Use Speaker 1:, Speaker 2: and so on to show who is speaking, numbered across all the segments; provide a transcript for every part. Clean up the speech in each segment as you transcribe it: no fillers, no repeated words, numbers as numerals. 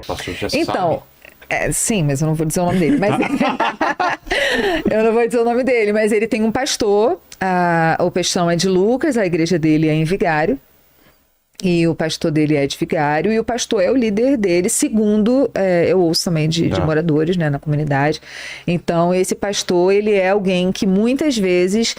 Speaker 1: Pastor já
Speaker 2: Então,
Speaker 1: sabe.
Speaker 2: sim, mas eu não vou dizer o nome dele. Mas eu não vou dizer o nome dele, mas ele tem um pastor. O Pestão é de Lucas, a igreja dele é em Vigário. E o pastor dele é de Vigário, e o pastor é o líder dele, segundo eu ouço também de moradores, né, na comunidade. Então, esse pastor, ele é alguém que muitas vezes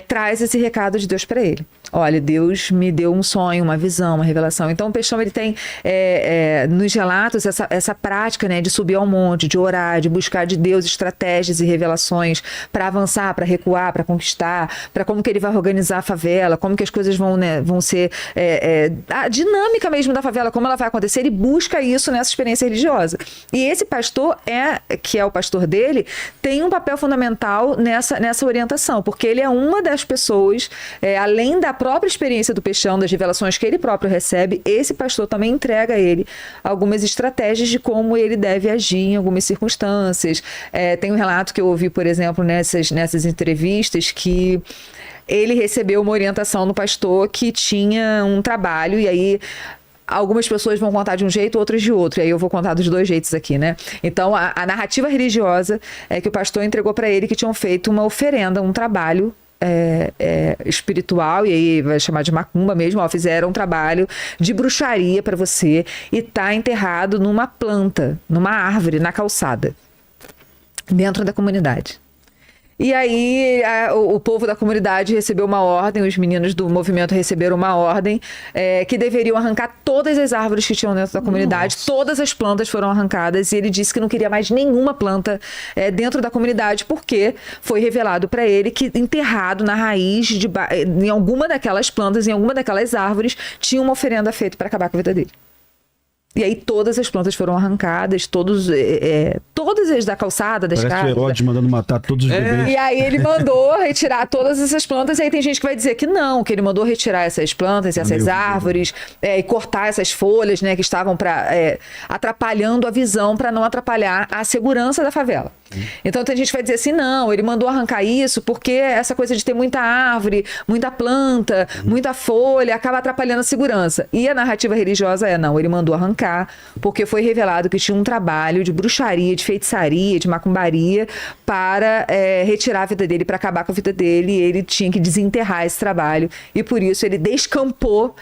Speaker 2: traz esse recado de Deus para ele. Olha, Deus me deu um sonho, uma visão, uma revelação. Então, o Pestão, ele tem nos relatos essa prática, né, de subir ao monte, de orar, de buscar de Deus estratégias e revelações para avançar, para recuar, para conquistar, para como que ele vai organizar a favela, como que as coisas vão ser... a dinâmica mesmo da favela, como ela vai acontecer, ele busca isso nessa experiência religiosa. E esse pastor, que é o pastor dele, tem um papel fundamental nessa orientação, porque ele é uma das pessoas, além da própria experiência do Pestão, das revelações que ele próprio recebe, esse pastor também entrega a ele algumas estratégias de como ele deve agir em algumas circunstâncias. Tem um relato que eu ouvi, por exemplo, nessas entrevistas, que ele recebeu uma orientação no pastor que tinha um trabalho, e aí algumas pessoas vão contar de um jeito, outras de outro, e aí eu vou contar dos dois jeitos aqui, né? Então, a narrativa religiosa é que o pastor entregou para ele que tinham feito uma oferenda, um trabalho espiritual, e aí vai chamar de macumba mesmo, fizeram um trabalho de bruxaria para você, e tá enterrado numa planta, numa árvore, na calçada, dentro da comunidade. E aí o povo da comunidade recebeu uma ordem, os meninos do movimento receberam uma ordem que deveriam arrancar todas as árvores que tinham dentro da comunidade. Nossa. Todas as plantas foram arrancadas, e ele disse que não queria mais nenhuma planta dentro da comunidade, porque foi revelado para ele que enterrado na raiz, em alguma daquelas plantas, em alguma daquelas árvores, tinha uma oferenda feita para acabar com a vida dele. E aí todas as plantas foram arrancadas, todas as da calçada, das casas.
Speaker 3: Parece o Herodes mandando matar todos os bebês.
Speaker 2: E aí ele mandou retirar todas essas plantas, e aí tem gente que vai dizer que não, que ele mandou retirar essas plantas, essas árvores, e cortar essas folhas, né, que estavam atrapalhando a visão, para não atrapalhar a segurança da favela. Então tem gente que vai dizer assim, não, ele mandou arrancar isso porque essa coisa de ter muita árvore, muita planta, muita folha, acaba atrapalhando a segurança. E a narrativa religiosa não, ele mandou arrancar porque foi revelado que tinha um trabalho de bruxaria, de feitiçaria, de macumbaria para retirar a vida dele, para acabar com a vida dele, e ele tinha que desenterrar esse trabalho, e por isso ele descampou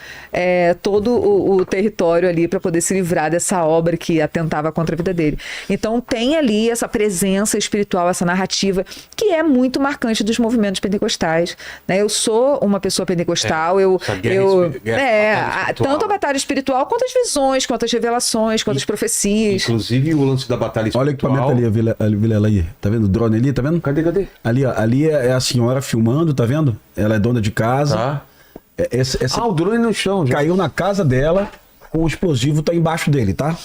Speaker 2: todo o território ali para poder se livrar dessa obra que atentava contra a vida dele. Então tem ali essa presença espiritual, essa narrativa que é muito marcante dos movimentos pentecostais, né? Eu sou uma pessoa pentecostal, tanto a batalha espiritual quanto as visões, quanto as revelações, quanto as profecias.
Speaker 1: Inclusive o lance da batalha espiritual.
Speaker 3: Olha o equipamento ali, Vilela, aí. Tá vendo o drone ali? Tá vendo?
Speaker 1: Cadê?
Speaker 3: Ali, ó, ali é a senhora filmando, tá vendo? Ela é dona de casa.
Speaker 1: Tá.
Speaker 3: O
Speaker 1: drone no chão. Já.
Speaker 3: Caiu na casa dela, o explosivo tá embaixo dele, tá?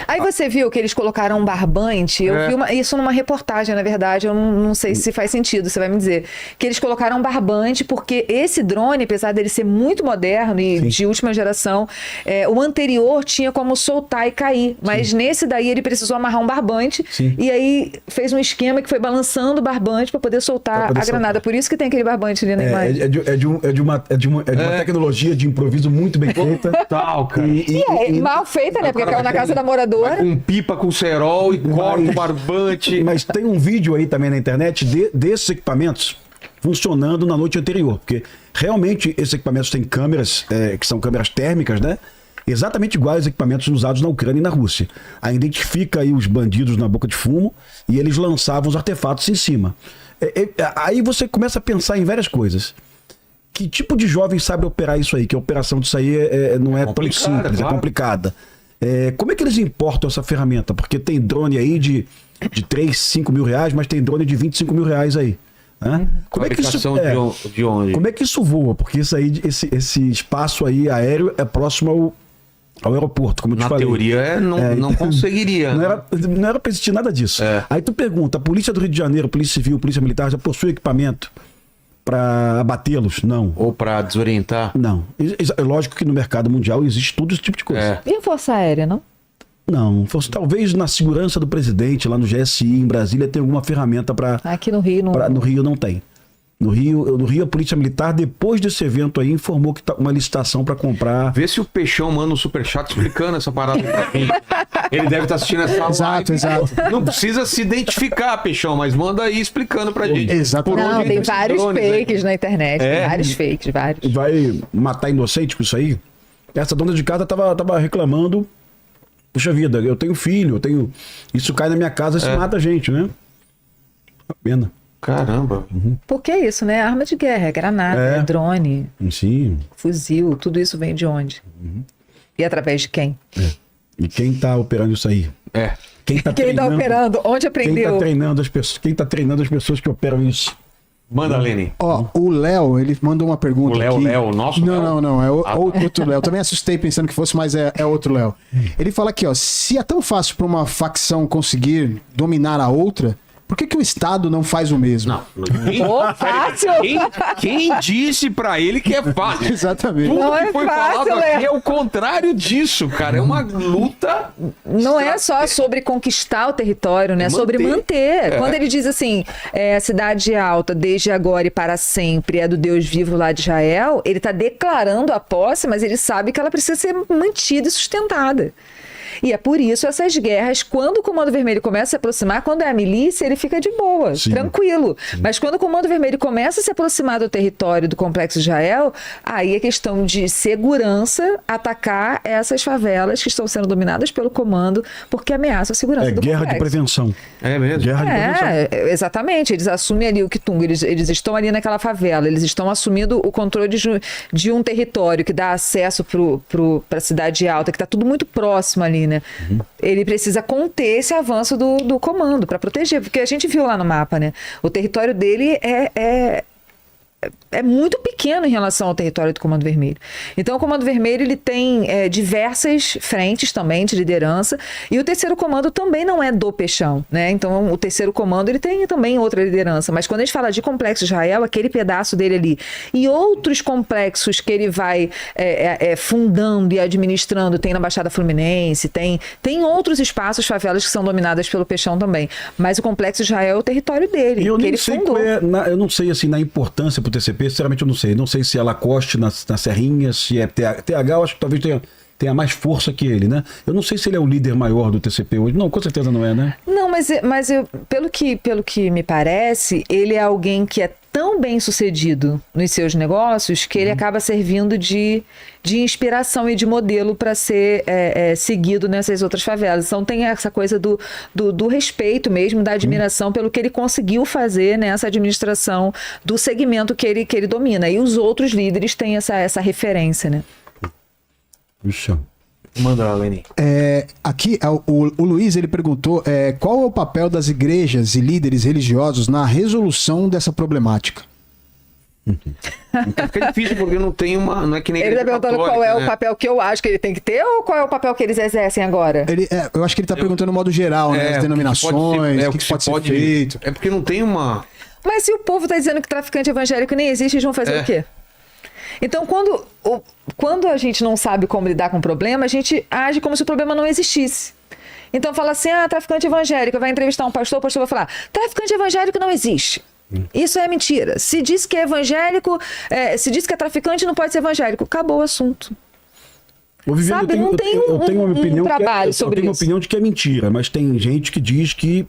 Speaker 2: Aí você viu que eles colocaram um barbante, eu vi isso numa reportagem, na verdade, eu não sei se faz sentido, você vai me dizer, que eles colocaram um barbante porque esse drone, apesar dele ser muito moderno e de última geração, o anterior tinha como soltar e cair, mas nesse daí ele precisou amarrar um barbante, e aí fez um esquema que foi balançando o barbante para poder soltar a granada, por isso que tem aquele barbante ali na imagem.
Speaker 3: É de uma tecnologia de improviso muito bem feita.
Speaker 1: Tal, cara.
Speaker 2: Mal feita, né, porque caiu na casa da moradora.
Speaker 1: Com pipa, com cerol e corta o barbante.
Speaker 3: Mas tem um vídeo aí também na internet desses equipamentos funcionando na noite anterior. Porque realmente esses equipamentos têm câmeras, que são câmeras térmicas, né? Exatamente iguais aos equipamentos usados na Ucrânia e na Rússia. Aí identifica aí os bandidos na boca de fumo e eles lançavam os artefatos em cima. Aí você começa a pensar em várias coisas. Que tipo de jovem sabe operar isso aí? Que a operação disso aí não é tão simples, claro. É complicada. Como é que eles importam essa ferramenta? Porque tem drone aí de 3, 5 mil reais, mas tem drone de 25 mil reais aí. Né? Como é que isso,
Speaker 1: de onde?
Speaker 3: Como é que isso voa? Porque isso aí, esse espaço aí aéreo é próximo ao aeroporto, como eu te falei.
Speaker 1: Na teoria não conseguiria.
Speaker 3: Não era para existir nada disso. Aí tu pergunta, a Polícia do Rio de Janeiro, Polícia Civil, Polícia Militar já possui equipamento para abatê-los? Não.
Speaker 1: Ou para desorientar?
Speaker 3: Não. É lógico que no mercado mundial existe todo esse tipo de coisa.
Speaker 2: E a Força Aérea, não?
Speaker 3: Não. Talvez na segurança do presidente, lá no GSI, em Brasília, tem alguma ferramenta para...
Speaker 2: Aqui no Rio não...
Speaker 3: No Rio não tem. No Rio, a Polícia Militar, depois desse evento aí, informou que tá uma licitação para comprar.
Speaker 1: Vê se o Peixão manda um superchat explicando essa parada aí pra mim. Ele deve estar assistindo essa live.
Speaker 4: Exato.
Speaker 1: Não precisa se identificar, Peixão, mas manda aí explicando pra gente.
Speaker 4: Exatamente.
Speaker 2: Não, tem
Speaker 1: esses
Speaker 2: vários
Speaker 1: drones aí.
Speaker 2: fakes na internet.
Speaker 1: É.
Speaker 2: Vários fakes, vários.
Speaker 3: Vai matar inocente com isso aí? Essa dona de casa tava reclamando. Puxa vida, eu tenho filho, isso cai na minha casa e se mata a gente, né? Uma pena.
Speaker 1: Caramba.
Speaker 2: Porque é isso, né? Arma de guerra, é granada, é drone,
Speaker 3: Sim.
Speaker 2: fuzil, tudo isso vem de onde? E através de quem?
Speaker 3: E quem tá operando isso aí?
Speaker 1: É.
Speaker 3: Quem tá
Speaker 2: Quem tá operando? Onde aprendeu?
Speaker 3: Quem tá treinando as pessoas que operam isso?
Speaker 1: Manda, Leni.
Speaker 4: Ó, o Léo, ele mandou uma pergunta
Speaker 1: O Léo,
Speaker 4: aqui.
Speaker 1: Léo, o nosso Léo?
Speaker 4: Não, é outro Léo. Também assustei pensando que fosse, mas é outro Léo. Ele fala aqui, ó, se é tão fácil para uma facção conseguir dominar a outra, por que o Estado não faz o mesmo?
Speaker 1: Não.
Speaker 2: Ô, fácil!
Speaker 1: Quem disse pra ele que é fácil?
Speaker 4: Exatamente.
Speaker 1: Tudo
Speaker 2: Não é
Speaker 1: que foi
Speaker 2: fácil,
Speaker 1: falado aqui
Speaker 2: Léo.
Speaker 1: é o contrário disso, cara. É uma luta.
Speaker 2: Não é só sobre conquistar o território, né? É sobre manter. Quando ele diz assim, a cidade alta, desde agora e para sempre, é do Deus vivo lá de Israel, ele está declarando a posse, mas ele sabe que ela precisa ser mantida e sustentada. E é por isso essas guerras, quando o Comando Vermelho começa a se aproximar, quando é a milícia, ele fica de boa, tranquilo. Mas quando o Comando Vermelho começa a se aproximar do território do Complexo Israel, aí é questão de segurança atacar essas favelas que estão sendo dominadas pelo comando, porque ameaça a segurança do
Speaker 3: Guerra
Speaker 2: complexo.
Speaker 3: de prevenção.
Speaker 1: É mesmo?
Speaker 3: Guerra de prevenção.
Speaker 2: Exatamente. Eles assumem ali o Kitung, eles estão ali naquela favela, eles estão assumindo o controle de um território que dá acesso para a cidade alta, que está tudo muito próximo ali, né? Ele precisa conter esse avanço do comando para proteger, porque a gente viu lá no mapa, né? O território dele é muito pequeno em relação ao território do Comando Vermelho. Então, o Comando Vermelho ele tem diversas frentes também de liderança, e o terceiro comando também não é do Peixão, né? Então, o terceiro comando ele tem também outra liderança, mas quando a gente fala de Complexo Israel, aquele pedaço dele ali, e outros complexos que ele vai fundando e administrando, tem na Baixada Fluminense, tem outros espaços, favelas que são dominadas pelo Peixão também, mas o Complexo Israel é o território dele,
Speaker 3: E eu
Speaker 2: que
Speaker 3: nem
Speaker 2: ele
Speaker 3: sei
Speaker 2: fundou.
Speaker 3: eu não sei assim na importância pro TCP, sinceramente eu não sei. Não sei se é Lacoste na Serrinha, se é TH, eu acho que talvez tenha mais força que ele, né? Eu não sei se ele é o líder maior do TCP hoje. Não, com certeza não é, né?
Speaker 2: Não, mas pelo que me parece, ele é alguém que é tão bem sucedido nos seus negócios que ele acaba servindo de inspiração e de modelo para ser seguido nessas outras favelas. Então tem essa coisa do respeito mesmo, da admiração pelo que ele conseguiu fazer nessa administração do segmento que ele domina. E os outros líderes têm essa referência, né?
Speaker 3: Puxa.
Speaker 1: Manda, Leni.
Speaker 4: Aqui, o Luiz, ele perguntou qual é o papel das igrejas e líderes religiosos na resolução dessa problemática?
Speaker 1: Fica difícil porque não tem uma. Não é que nem
Speaker 2: Ele está
Speaker 1: igreja
Speaker 2: perguntando qual
Speaker 1: católica,
Speaker 2: é
Speaker 1: né?
Speaker 2: o papel que eu acho que ele tem que ter ou qual é o papel que eles exercem agora?
Speaker 4: Eu acho que ele está perguntando no modo geral, né? As denominações, o que pode ser feito.
Speaker 1: É porque não tem uma.
Speaker 2: Mas se o povo está dizendo que traficante evangélico nem existe, eles vão fazer o quê? Então, quando a gente não sabe como lidar com o problema, a gente age como se o problema não existisse. Então, fala assim, traficante evangélico, vai entrevistar um pastor, o pastor vai falar, traficante evangélico não existe. Isso é mentira. Se diz que é evangélico, se diz que é traficante, não pode ser evangélico. Acabou o assunto.
Speaker 3: Sabe,
Speaker 2: não tem um trabalho sobre
Speaker 3: eu tenho uma
Speaker 2: isso.
Speaker 3: opinião de que é mentira, mas tem gente que diz que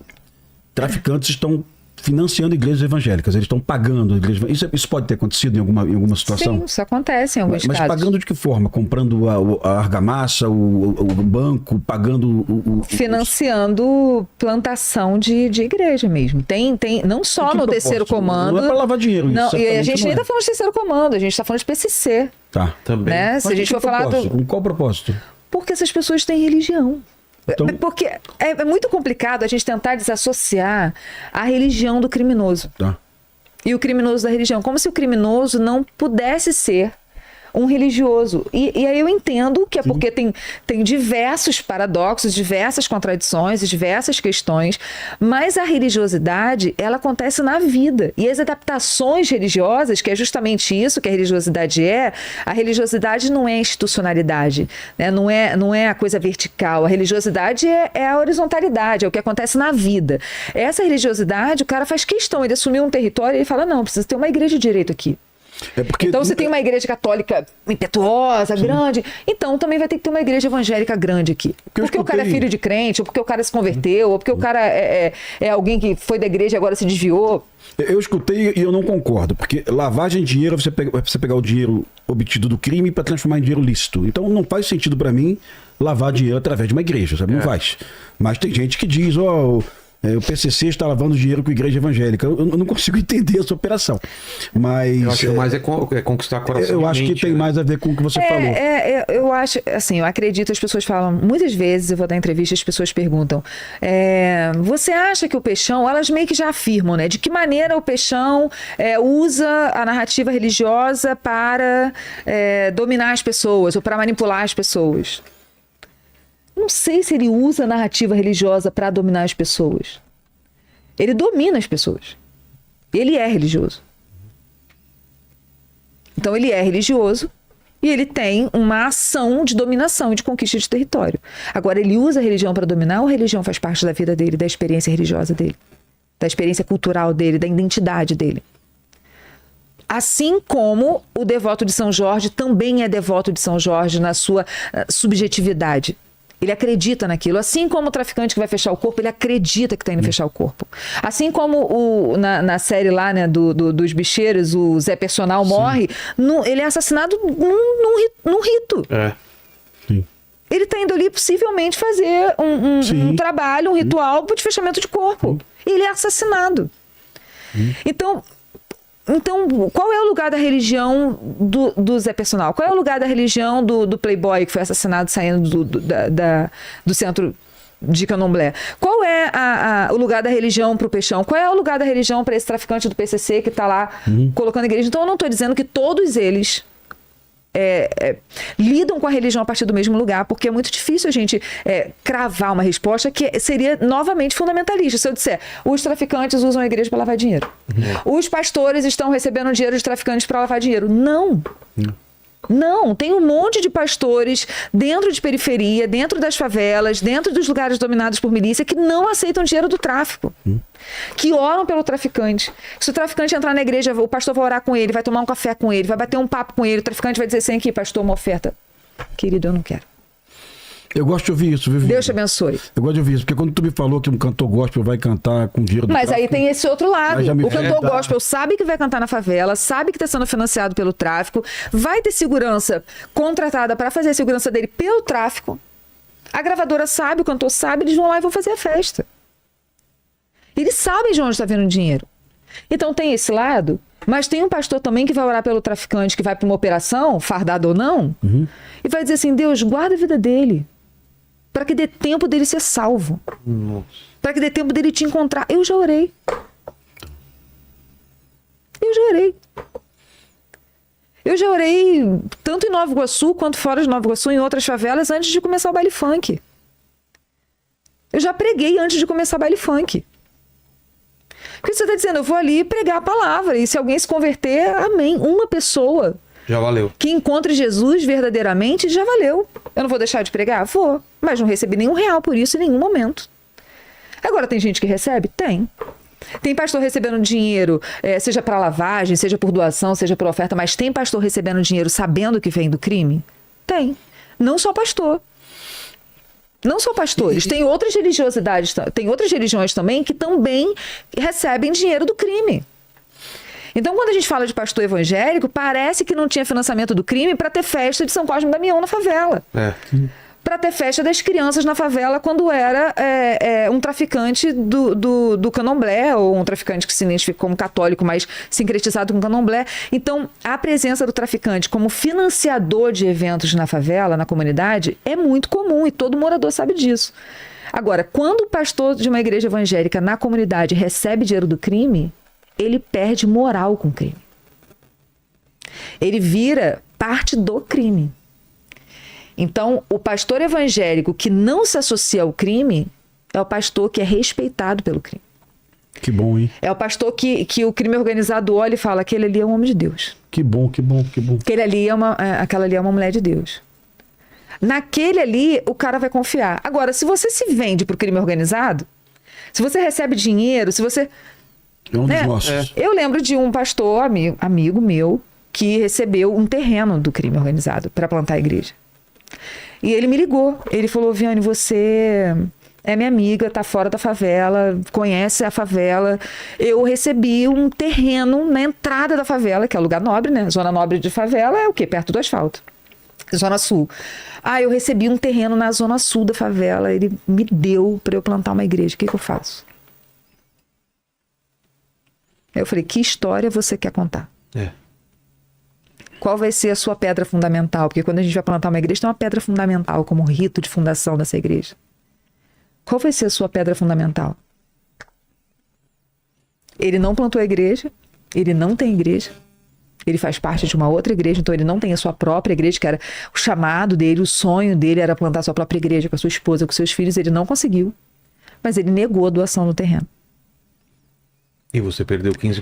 Speaker 3: traficantes estão financiando igrejas evangélicas, eles estão pagando igrejas. Isso pode ter acontecido em alguma situação?
Speaker 2: Sim, isso acontece em alguns
Speaker 3: Mas
Speaker 2: casos.
Speaker 3: pagando de que forma? Comprando a argamassa, o banco, pagando
Speaker 2: Financiando plantação de igreja mesmo. Tem não só
Speaker 3: Que
Speaker 2: no terceiro
Speaker 3: propósito?
Speaker 2: comando.
Speaker 3: Não é pra lavar dinheiro, isso
Speaker 2: Não, e a
Speaker 3: certamente
Speaker 2: gente
Speaker 3: não
Speaker 2: nem
Speaker 3: é.
Speaker 2: tá falando de terceiro comando, a gente tá falando de PCC.
Speaker 3: Tá.
Speaker 1: Também.
Speaker 2: Né?
Speaker 3: Mas
Speaker 2: Se a gente
Speaker 3: com
Speaker 2: for falar
Speaker 3: Com qual propósito?
Speaker 2: Porque essas pessoas têm religião.
Speaker 3: Então-
Speaker 2: Porque é muito complicado a gente tentar desassociar a religião do criminoso.
Speaker 3: Tá.
Speaker 2: E o criminoso da religião. Como se o criminoso não pudesse ser um religioso. E aí eu entendo que é porque tem diversos paradoxos, diversas contradições, diversas questões, mas a religiosidade, ela acontece na vida. E as adaptações religiosas, que é justamente isso que a religiosidade a religiosidade não é institucionalidade, né? Não é a coisa vertical. A religiosidade é a horizontalidade, é o que acontece na vida. Essa religiosidade, o cara faz questão, ele assumiu um território e ele fala, não, precisa ter uma igreja de direito aqui. Então, você tem uma igreja católica impetuosa, grande, então também vai ter que ter uma igreja evangélica grande aqui. Porque o cara é filho de crente, ou porque o cara se converteu, ou porque o cara é alguém que foi da igreja e agora se desviou.
Speaker 3: Eu escutei e eu não concordo, porque lavagem de dinheiro, você pegar o dinheiro obtido do crime para transformar em dinheiro lícito. Então não faz sentido para mim lavar dinheiro através de uma igreja, sabe? Não faz. Mas tem gente que diz, o PCC está lavando dinheiro com a igreja evangélica. Eu não consigo entender essa operação. Mas
Speaker 1: eu acho que mais é conquistar coração.
Speaker 3: Eu acho que tem mais a ver com o que você falou.
Speaker 2: Eu acho, assim, eu acredito, as pessoas falam, muitas vezes eu vou dar entrevista, as pessoas perguntam, você acha que o Peixão, elas meio que já afirmam, né? De que maneira o Peixão usa a narrativa religiosa para dominar as pessoas ou para manipular as pessoas? Não sei se ele usa a narrativa religiosa para dominar as pessoas. Ele domina as pessoas. Ele é religioso. Então ele é religioso e ele tem uma ação de dominação e de conquista de território. Agora, ele usa a religião para dominar ou a religião faz parte da vida dele, da experiência religiosa dele, da experiência cultural dele, da identidade dele? Assim como o devoto de São Jorge também é devoto de São Jorge na sua subjetividade. Ele acredita naquilo. Assim como o traficante que vai fechar o corpo, ele acredita que está indo fechar o corpo. Assim como na série lá, né, dos bicheiros, o Zé Personal morre, ele é assassinado num rito.
Speaker 3: Sim.
Speaker 2: Ele está indo ali possivelmente fazer um trabalho, um ritual de fechamento de corpo. Ele é assassinado. Então, qual é o lugar da religião do Zé Personal? Qual é o lugar da religião do Playboy que foi assassinado saindo do centro de Candomblé? Qual é o lugar da religião para o Peixão? Qual é o lugar da religião para esse traficante do PCC que está lá colocando a igreja? Então, eu não estou dizendo que todos eles lidam com a religião a partir do mesmo lugar, porque é muito difícil a gente cravar uma resposta que seria novamente fundamentalista. Se eu disser, os traficantes usam a igreja para lavar dinheiro, os pastores estão recebendo dinheiro de traficantes para lavar dinheiro. Não, tem um monte de pastores dentro de periferia, dentro das favelas, dentro dos lugares dominados por milícia que não aceitam dinheiro do tráfico, que oram pelo traficante. Se o traficante entrar na igreja, o pastor vai orar com ele, vai tomar um café com ele, vai bater um papo com ele, o traficante vai dizer assim, aqui, pastor, uma oferta. Querido, eu não quero.
Speaker 3: Eu gosto de ouvir isso, viu?
Speaker 2: Deus te abençoe.
Speaker 3: Eu gosto de ouvir isso, porque quando tu me falou que um cantor gospel vai cantar com dinheiro do tráfico...
Speaker 2: Mas aí tem esse outro lado. O cantor
Speaker 3: dá.
Speaker 2: gospel sabe que vai cantar na favela, sabe que está sendo financiado pelo tráfico, vai ter segurança contratada para fazer a segurança dele pelo tráfico. A gravadora sabe, o cantor sabe, eles vão lá e vão fazer a festa. Eles sabem de onde está vindo o dinheiro. Então tem esse lado, mas tem um pastor também que vai orar pelo traficante, que vai para uma operação, fardado ou não, e vai dizer assim, Deus, guarda a vida dele, para que dê tempo dele ser salvo. Para que dê tempo dele te encontrar. Eu já orei. Eu já orei tanto em Nova Iguaçu, quanto fora de Nova Iguaçu, em outras favelas, antes de começar o baile funk. Eu já preguei antes de começar o baile funk. Porque você está dizendo, eu vou ali pregar a palavra, e se alguém se converter, amém. Uma pessoa
Speaker 1: já valeu.
Speaker 2: Que encontre Jesus verdadeiramente, já valeu. Eu não vou deixar de pregar? Vou. Mas não recebi nenhum real por isso em nenhum momento. Agora, tem gente que recebe? Tem. Tem pastor recebendo dinheiro, seja para lavagem, seja por doação, seja por oferta, mas tem pastor recebendo dinheiro sabendo que vem do crime? Tem. Não só pastor. Não só pastores. Tem outras religiosidades, tem outras religiões também que também recebem dinheiro do crime. Então, quando a gente fala de pastor evangélico, parece que não tinha financiamento do crime para ter festa de São Cosme e Damião na favela. Para ter festa das crianças na favela quando era um traficante do candomblé, ou um traficante que se identifica como católico, mas sincretizado com candomblé. Então, a presença do traficante como financiador de eventos na favela, na comunidade, é muito comum e todo morador sabe disso. Agora, quando o pastor de uma igreja evangélica na comunidade recebe dinheiro do crime, ele perde moral com o crime. Ele vira parte do crime. Então, o pastor evangélico que não se associa ao crime é o pastor que é respeitado pelo crime.
Speaker 3: Que bom, hein?
Speaker 2: É o pastor que o crime organizado olha e fala: aquele ali é um homem de Deus.
Speaker 3: Que bom, que bom, que bom.
Speaker 2: Aquela ali é uma mulher de Deus. Naquele ali, o cara vai confiar. Agora, se você se vende pro crime organizado, se você recebe dinheiro, se você...
Speaker 3: É um dos
Speaker 2: né?
Speaker 3: nossos.
Speaker 2: Eu lembro de um pastor, amigo meu, que recebeu um terreno do crime organizado para plantar a igreja. E ele me ligou. Ele falou: Viane, você é minha amiga, tá fora da favela, conhece a favela. Eu recebi um terreno na entrada da favela, que é lugar nobre, né? Zona nobre de favela é o quê? Perto do asfalto. Zona Sul. Eu recebi um terreno na Zona Sul da favela. Ele me deu para eu plantar uma igreja. O que eu faço? Eu falei: que história você quer contar? Qual vai ser a sua pedra fundamental? Porque quando a gente vai plantar uma igreja, tem uma pedra fundamental como rito de fundação dessa igreja. Qual vai ser a sua pedra fundamental? Ele não plantou a igreja, ele não tem igreja, ele faz parte de uma outra igreja, então ele não tem a sua própria igreja, que era o chamado dele, o sonho dele era plantar a sua própria igreja com a sua esposa, com seus filhos. Ele não conseguiu, mas ele negou a doação no terreno.
Speaker 1: E você perdeu 15%.